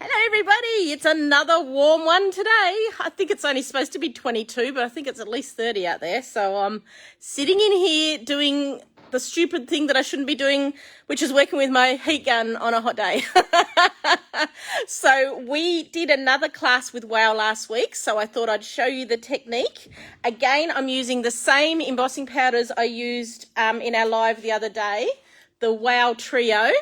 Hello everybody, it's another warm one today. I think it's only supposed to be 22, but I think it's at least 30 out there. So I'm sitting in here doing the stupid thing that I shouldn't be doing, which is working with my heat gun on a hot day. So we did another class with Wow last week, so I thought I'd show you the technique. Again, I'm using the same embossing powders I used in our live the other day, the Wow Trio.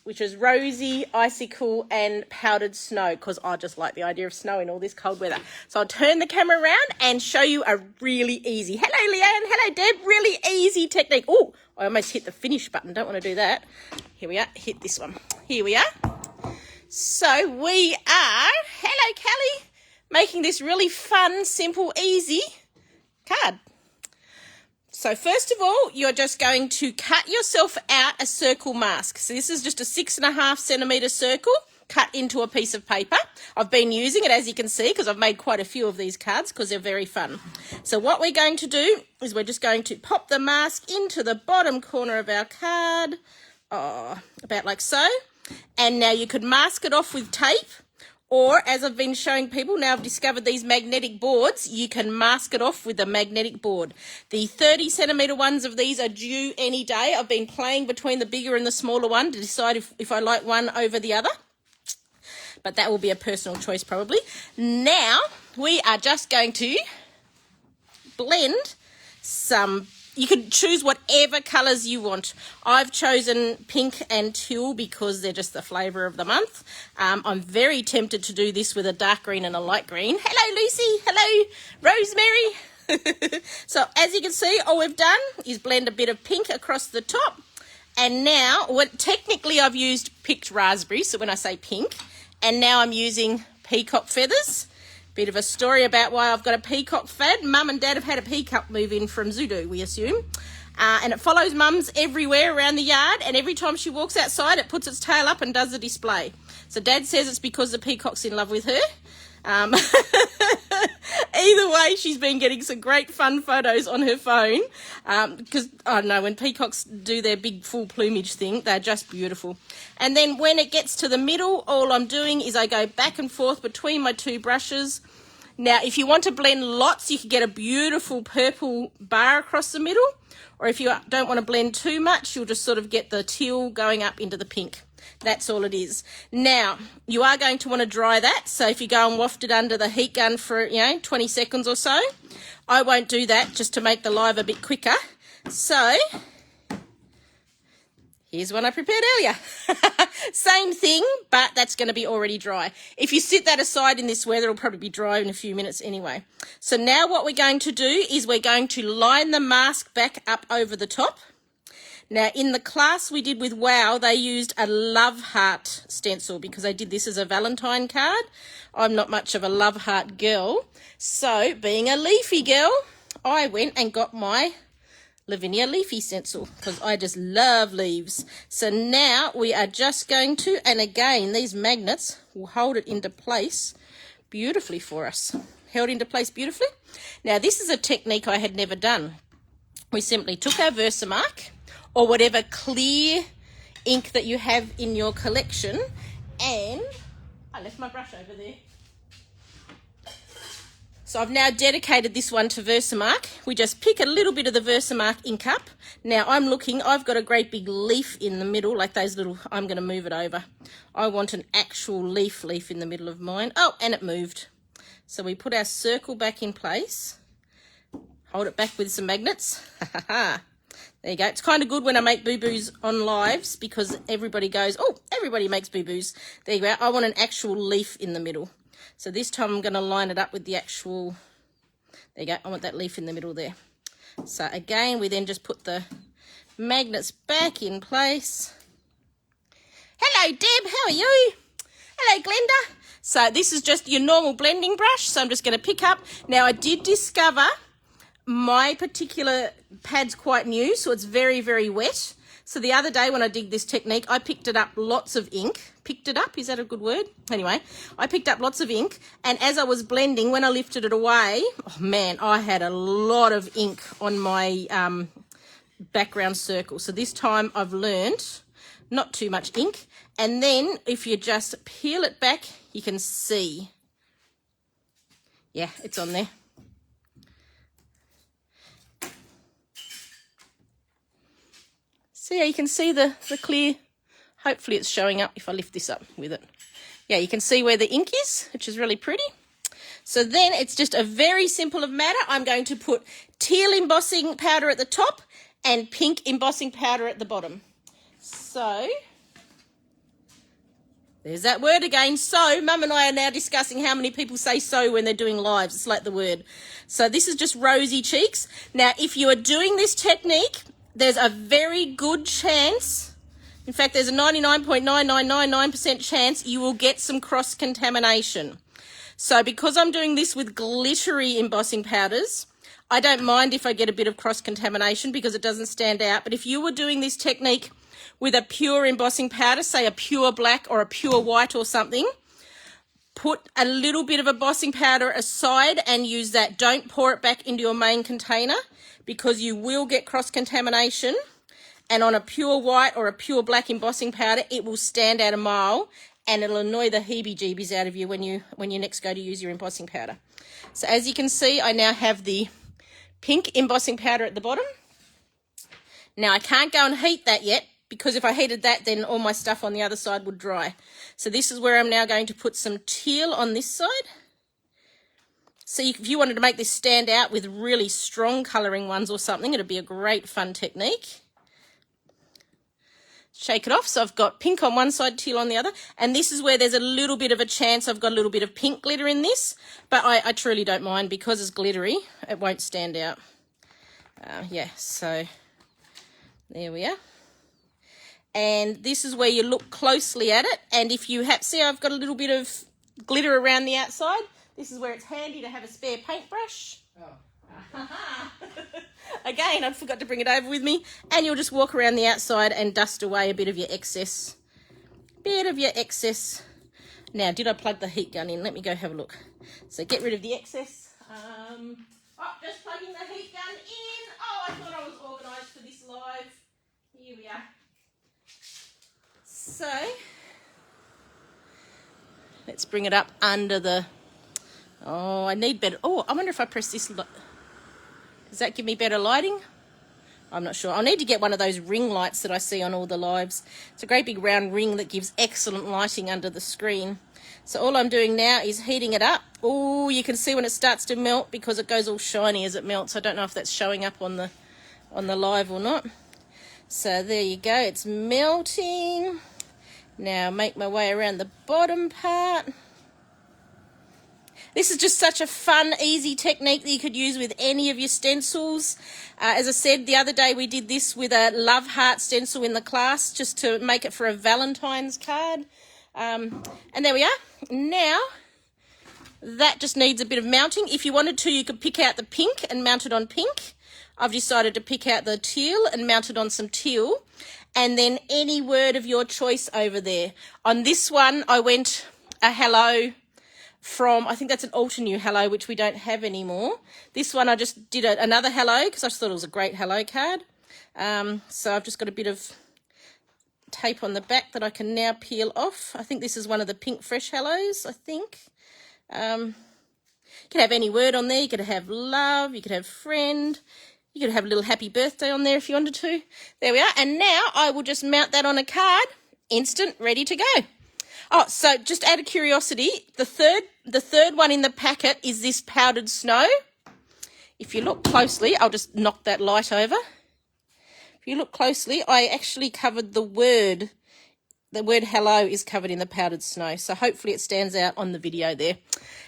Which is rosy, icicle, and powdered snow, because I just like the idea of snow in all this cold weather. So I'll turn the camera around and show you a really easy, hello Leanne, hello Deb, really easy technique. Oh, I almost hit the finish button, don't want to do that. Here we are, hit this one. Here we are. So we are, hello Callie, making this really fun, simple, easy card. So first of all, you're just going to cut yourself out a circle mask. So this is just a 6.5 centimetre circle cut into a piece of paper. I've been using it, as you can see, because I've made quite a few of these cards because they're very fun. So what we're going to do is we're just going to pop the mask into the bottom corner of our card, about like so. And now you could mask it off with tape. Or, as I've been showing people, now I've discovered these magnetic boards, you can mask it off with a magnetic board. The 30 centimetre ones of these are due any day. I've been playing between the bigger and the smaller one to decide if I like one over the other. But that will be a personal choice probably. Now, we are just going to blend some. You can choose whatever colours you want. I've chosen pink and teal because they're just the flavour of the month. I'm very tempted to do this with a dark green and a light green. Hello, Lucy. Hello, Rosemary. So as you can see, all we've done is blend a bit of pink across the top. And now, technically I've used picked raspberry, so when I say pink, and now I'm using peacock feathers. Bit of a story about why I've got a peacock fad. Mum and Dad have had a peacock move in from Zudu, we assume. And it follows Mum's everywhere around the yard, and every time she walks outside, it puts its tail up and does a display. So Dad says it's because the peacock's in love with her. Either way, she's been getting some great fun photos on her phone because, I don't know, when peacocks do their big full plumage thing, they're just beautiful. And then when it gets to the middle, all I'm doing is I go back and forth between my two brushes. Now, if you want to blend lots, you can get a beautiful purple bar across the middle, or if you don't want to blend too much, you'll just sort of get the teal going up into the pink. That's all it is. Now, you are going to want to dry that. So if you go and waft it under the heat gun for, 20 seconds or so. I won't do that just to make the live a bit quicker. So, here's one I prepared earlier. Same thing, but that's going to be already dry. If you sit that aside in this weather, it'll probably be dry in a few minutes anyway. So now what we're going to do is we're going to line the mask back up over the top. Now, in the class we did with Wow, they used a love heart stencil because they did this as a Valentine card. I'm not much of a love heart girl. So, being a leafy girl, I went and got my Lavinia leafy stencil because I just love leaves. So now we are just going to, and again, these magnets will hold it into place beautifully for us. Held into place beautifully. Now, this is a technique I had never done. We simply took our Versamark, or whatever clear ink that you have in your collection, and I left my brush over there. So I've now dedicated this one to Versamark. We just pick a little bit of the Versamark ink up. Now I've got a great big leaf in the middle, like those little, I'm going to move it over. I want an actual leaf in the middle of mine. Oh, and it moved. So we put our circle back in place, hold it back with some magnets. There you go. It's kind of good when I make boo-boos on lives because everybody goes, oh, everybody makes boo-boos. There you go. I want an actual leaf in the middle. So this time I'm going to line it up with the actual, there you go. I want that leaf in the middle there. So again, we then just put the magnets back in place. Hello, Deb. How are you? Hello, Glenda. So this is just your normal blending brush. So I'm just going to pick up. Now I did discover my particular pad's quite new, so it's very, very wet. So the other day when I did this technique, I picked it up lots of ink. Picked it up, is that a good word? Anyway, I picked up lots of ink, and as I was blending, when I lifted it away, oh man, I had a lot of ink on my background circle. So this time I've learned not too much ink, And then if you just peel it back, you can see. Yeah, it's on there. See how you can see the clear, hopefully it's showing up if I lift this up with it. Yeah, you can see where the ink is, which is really pretty. So then it's just a very simple matter. I'm going to put teal embossing powder at the top and pink embossing powder at the bottom. So there's that word again. So Mum and I are now discussing how many people say so when they're doing lives. It's like the word. So this is just rosy cheeks. Now, if you are doing this technique, there's a very good chance, in fact, there's a 99.9999% chance you will get some cross-contamination. So because I'm doing this with glittery embossing powders, I don't mind if I get a bit of cross-contamination because it doesn't stand out. But if you were doing this technique with a pure embossing powder, say a pure black or a pure white or something, put a little bit of embossing powder aside and use that. Don't pour it back into your main container because you will get cross-contamination. And on a pure white or a pure black embossing powder, it will stand out a mile and it'll annoy the heebie-jeebies out of you when you next go to use your embossing powder. So as you can see, I now have the pink embossing powder at the bottom. Now I can't go and heat that yet because if I heated that, then all my stuff on the other side would dry. So this is where I'm now going to put some teal on this side. So if you wanted to make this stand out with really strong colouring ones or something, it'd be a great fun technique. Shake it off. So I've got pink on one side, teal on the other. And this is where there's a little bit of a chance I've got a little bit of pink glitter in this. But I truly don't mind because it's glittery. It won't stand out. Yeah, so there we are. And this is where you look closely at it. And if you have, see I've got a little bit of glitter around the outside. This is where it's handy to have a spare paintbrush. Oh. Again, I forgot to bring it over with me. And you'll just walk around the outside and dust away a bit of your excess. Now, did I plug the heat gun in? Let me go have a look. So get rid of the excess. Just plugging the heat gun in. Oh, I thought I was organised for this live. Here we are. So, let's bring it up under the... Oh, I need better... Oh, I wonder if I press this... Does that give me better lighting? I'm not sure. I'll need to get one of those ring lights that I see on all the lives. It's a great big round ring that gives excellent lighting under the screen. So all I'm doing now is heating it up. Oh, you can see when it starts to melt because it goes all shiny as it melts. I don't know if that's showing up on the live or not. So there you go. It's melting. Now make my way around the bottom part. This is just such a fun, easy technique that you could use with any of your stencils. As I said, the other day we did this with a love heart stencil in the class just to make it for a Valentine's card. And there we are. Now, that just needs a bit of mounting. If you wanted to, you could pick out the pink and mount it on pink. I've decided to pick out the teal and mount it on some teal. And then any word of your choice over there. On this one, I went a hello from, I think that's an Altenew hello, which we don't have anymore. This one I just did another hello because I just thought it was a great hello card. So I've just got a bit of tape on the back that I can now peel off. I think this is one of the pink fresh hellos, I think. You could have any word on there. You could have love, you could have friend, you could have a little happy birthday on there if you wanted to. There we are. And now I will just mount that on a card. Instant, ready to go. Oh, so just out of curiosity, the third one in the packet is this powdered snow. If you look closely, I'll just knock that light over. If you look closely, I actually covered the word. The word hello is covered in the powdered snow. So hopefully it stands out on the video there.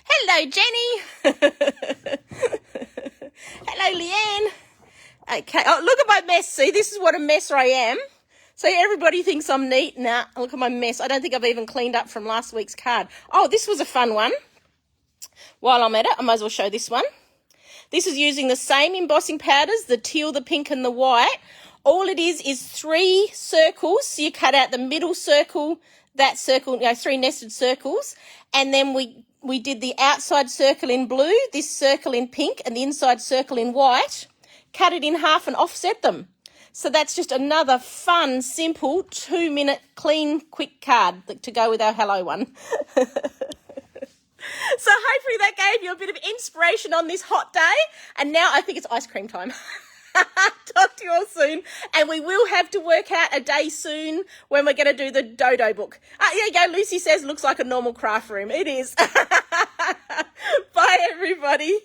Hello, Jenny. Hello, Leanne. Okay. Oh, look at my mess. See, this is what a mess I am. So everybody thinks I'm neat. Nah, look at my mess. I don't think I've even cleaned up from last week's card. Oh, this was a fun one. While I'm at it, I might as well show this one. This is using the same embossing powders, the teal, the pink, and the white. All it is 3 circles. So you cut out the middle circle, that circle, 3 nested circles. And then we did the outside circle in blue, this circle in pink, and the inside circle in white. Cut it in half and offset them. So that's just another fun, simple 2-minute clean, quick card to go with our hello one. So hopefully that gave you a bit of inspiration on this hot day. And now I think it's ice cream time. Talk to you all soon. And we will have to work out a day soon when we're going to do the dodo book. There you go. Lucy says looks like a normal craft room. It is. Bye, everybody.